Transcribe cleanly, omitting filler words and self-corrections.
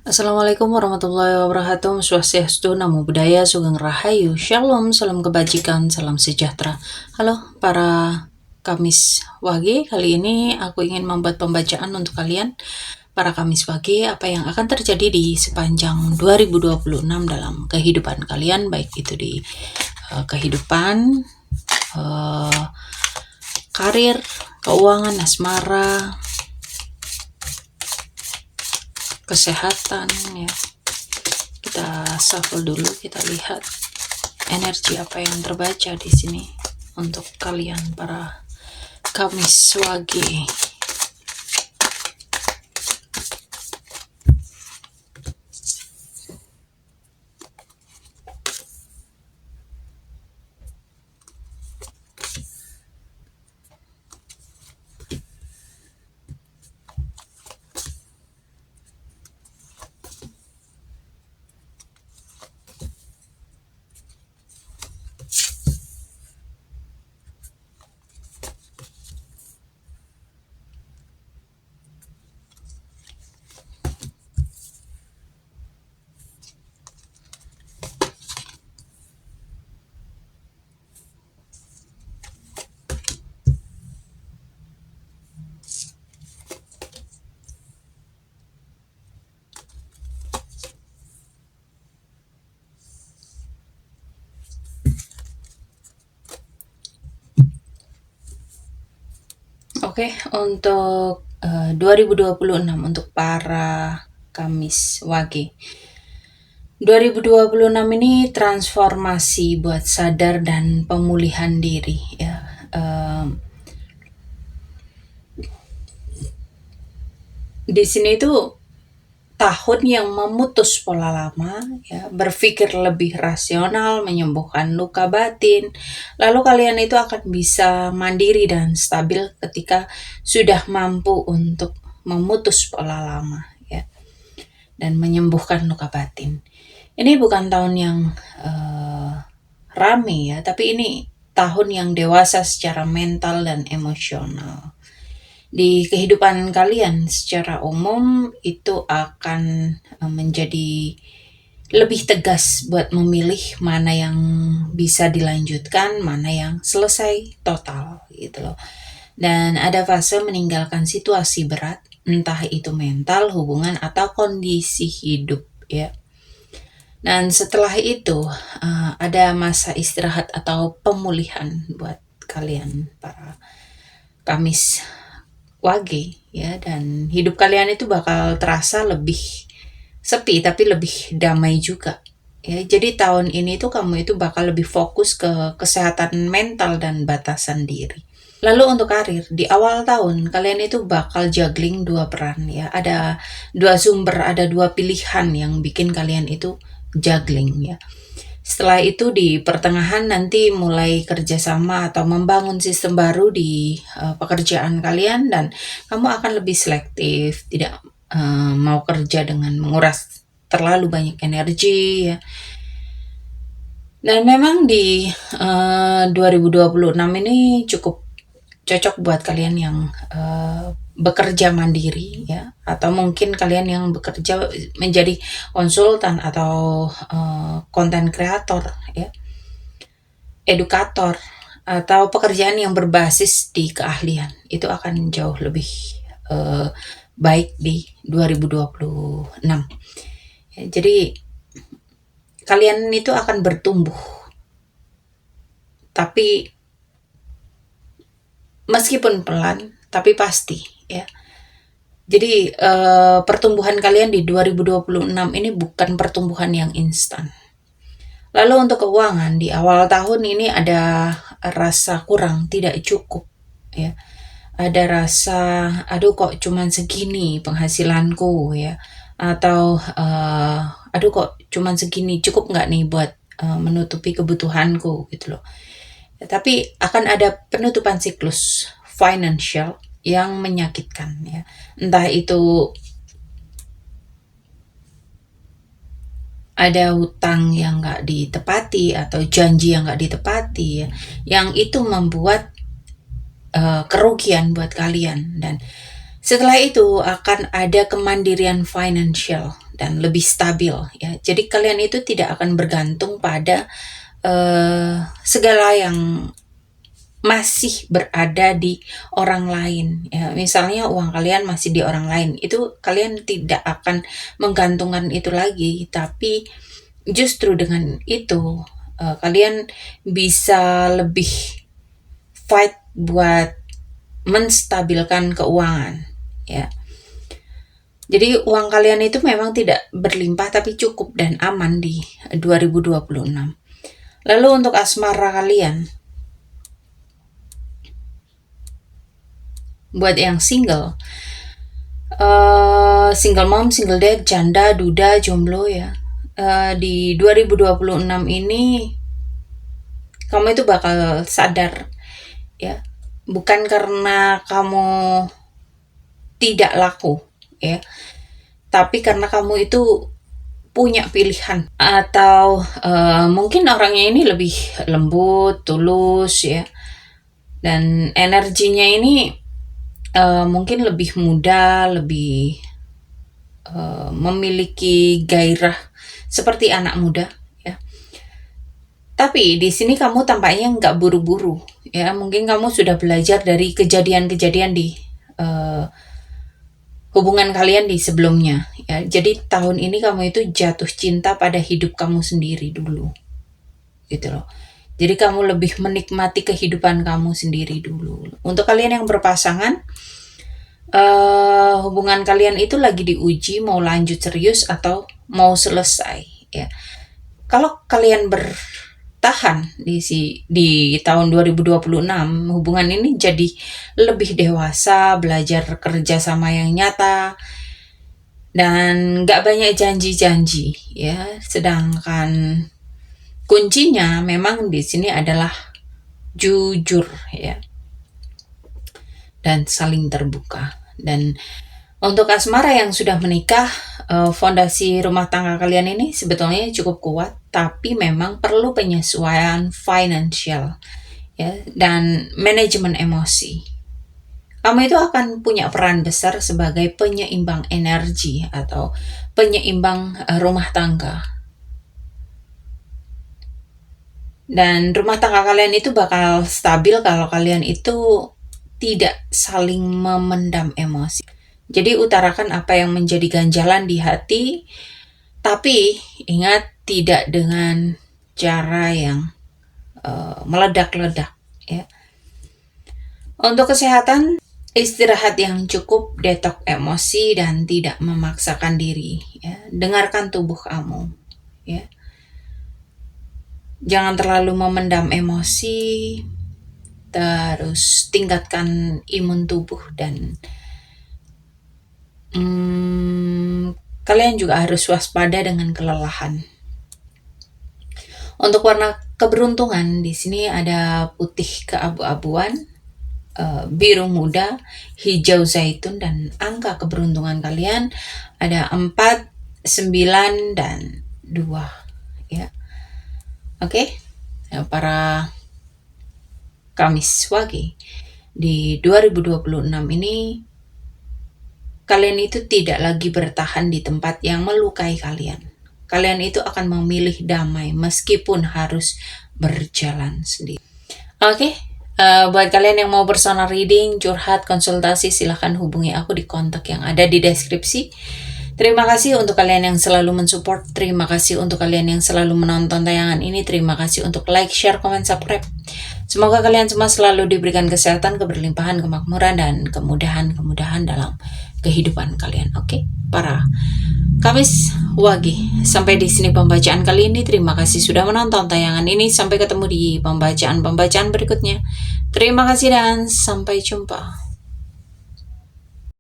Assalamualaikum warahmatullahi wabarakatuh. Swastiastu, Namo Buddhaya, Sugeng Rahayu, Shalom, salam kebajikan, salam sejahtera. Halo para Kamis Wage, kali ini aku ingin membuat pembacaan untuk kalian para Kamis Wage, apa yang akan terjadi di sepanjang 2026 dalam kehidupan kalian, baik itu di kehidupan, karir, keuangan, asmara, kesehatan, ya. Kita shuffle dulu, kita lihat energi apa yang terbaca di sini untuk kalian para Kamis Wage. Oke, untuk 2026 untuk para Kamis Wage. 2026 ini transformasi buat sadar dan pemulihan diri, ya. Di sini tuh tahun yang memutus pola lama, ya, berpikir lebih rasional, menyembuhkan luka batin. Lalu kalian itu akan bisa mandiri dan stabil ketika sudah mampu untuk memutus pola lama, ya, dan menyembuhkan luka batin. Ini bukan tahun yang rame, ya, tapi ini tahun yang dewasa secara mental dan emosional. Di kehidupan kalian secara umum itu akan menjadi lebih tegas buat memilih mana yang bisa dilanjutkan, mana yang selesai total gitu loh. Dan ada fase meninggalkan situasi berat, entah itu mental, hubungan, atau kondisi hidup, ya. Dan setelah itu ada masa istirahat atau pemulihan buat kalian para Kamis Wage, ya, dan hidup kalian itu bakal terasa lebih sepi tapi lebih damai juga, ya. Jadi tahun ini tuh kamu itu bakal lebih fokus ke kesehatan mental dan batasan diri. Lalu untuk karir, di awal tahun kalian itu bakal juggling dua peran, ya. Ada dua sumber, ada dua pilihan yang bikin kalian itu juggling, ya. Setelah itu di pertengahan nanti mulai kerjasama atau membangun sistem baru di pekerjaan kalian, dan kamu akan lebih selektif, tidak mau kerja dengan menguras terlalu banyak energi, ya. Dan memang di 2026 ini cukup cocok buat kalian yang bekerja mandiri, ya, atau mungkin kalian yang bekerja menjadi konsultan atau konten kreator, ya, edukator, atau pekerjaan yang berbasis di keahlian. Itu akan jauh lebih baik di 2026. Ya, jadi kalian itu akan bertumbuh, tapi meskipun pelan, tapi pasti, ya. Jadi pertumbuhan kalian di 2026 ini bukan pertumbuhan yang instan. Lalu untuk keuangan, di awal tahun ini ada rasa kurang, tidak cukup, ya. Ada rasa, aduh kok cuman segini penghasilanku, ya. Atau aduh kok cuman segini, cukup nggak nih buat menutupi kebutuhanku, gitu loh. Ya, tapi akan ada penutupan siklus financial yang menyakitkan, ya. Entah itu ada hutang yang nggak ditepati atau janji yang nggak ditepati, ya, yang itu membuat kerugian buat kalian. Dan Setelah itu akan ada kemandirian financial dan lebih stabil ya. Jadi kalian itu tidak akan bergantung pada segala yang masih berada di orang lain ya. Misalnya uang kalian masih di orang lain, itu kalian tidak akan menggantungkan itu lagi, tapi justru dengan itu kalian bisa lebih fight buat menstabilkan keuangan ya. Jadi uang kalian itu memang tidak berlimpah tapi cukup dan aman di 2026. Lalu untuk asmara kalian, buat yang single, single mom, single dad, janda, duda, jomblo ya, di 2026 ini kamu itu bakal sadar ya, bukan karena kamu tidak laku ya, tapi karena kamu itu punya pilihan, atau mungkin orangnya ini lebih lembut, tulus ya, dan energinya ini mungkin lebih muda, lebih memiliki gairah seperti anak muda ya. Tapi di sini kamu tampaknya nggak buru-buru ya. Mungkin kamu sudah belajar dari kejadian-kejadian di hubungan kalian di sebelumnya ya. Jadi tahun ini kamu itu jatuh cinta pada hidup kamu sendiri dulu gitu loh. Jadi kamu lebih menikmati kehidupan kamu sendiri dulu. Untuk kalian yang berpasangan, hubungan kalian itu lagi diuji mau lanjut serius atau mau selesai ya. Kalau kalian bertahan di tahun 2026, hubungan ini jadi lebih dewasa, belajar kerja sama yang nyata, dan gak banyak janji-janji ya. Sedangkan kuncinya memang di sini adalah jujur ya, dan saling terbuka. Dan untuk asmara yang sudah menikah, fondasi rumah tangga kalian ini sebetulnya cukup kuat, tapi memang perlu penyesuaian financial ya, dan manajemen emosi. Kamu itu akan punya peran besar sebagai penyeimbang energi atau penyeimbang rumah tangga. Dan rumah tangga kalian itu bakal stabil kalau kalian itu tidak saling memendam emosi. Jadi utarakan apa yang menjadi ganjalan di hati, tapi ingat tidak dengan cara yang meledak-ledak ya. Untuk kesehatan, istirahat yang cukup, detok emosi, dan tidak memaksakan diri ya. Dengarkan tubuh kamu ya. Jangan terlalu memendam emosi, terus tingkatkan imun tubuh, dan kalian juga harus waspada dengan kelelahan. Untuk warna keberuntungan di sini ada putih keabu-abuan, biru muda, hijau zaitun, dan angka keberuntungan kalian ada 4, 9, dan 2 ya. Oke, para Kamis Wage di 2026 ini, kalian itu tidak lagi bertahan di tempat yang melukai kalian. Kalian itu akan memilih damai meskipun harus berjalan sendiri. Oke, buat kalian yang mau personal reading, curhat, konsultasi, silahkan hubungi aku di kontak yang ada di deskripsi. Terima kasih untuk kalian yang selalu mensupport. Terima kasih untuk kalian yang selalu menonton tayangan ini. Terima kasih untuk like, share, comment, subscribe. Semoga kalian semua selalu diberikan kesehatan, keberlimpahan, kemakmuran, dan kemudahan-kemudahan dalam kehidupan kalian. Oke, para Kamis Wage. Sampai di sini pembacaan kali ini. Terima kasih sudah menonton tayangan ini. Sampai ketemu di pembacaan-pembacaan berikutnya. Terima kasih dan sampai jumpa.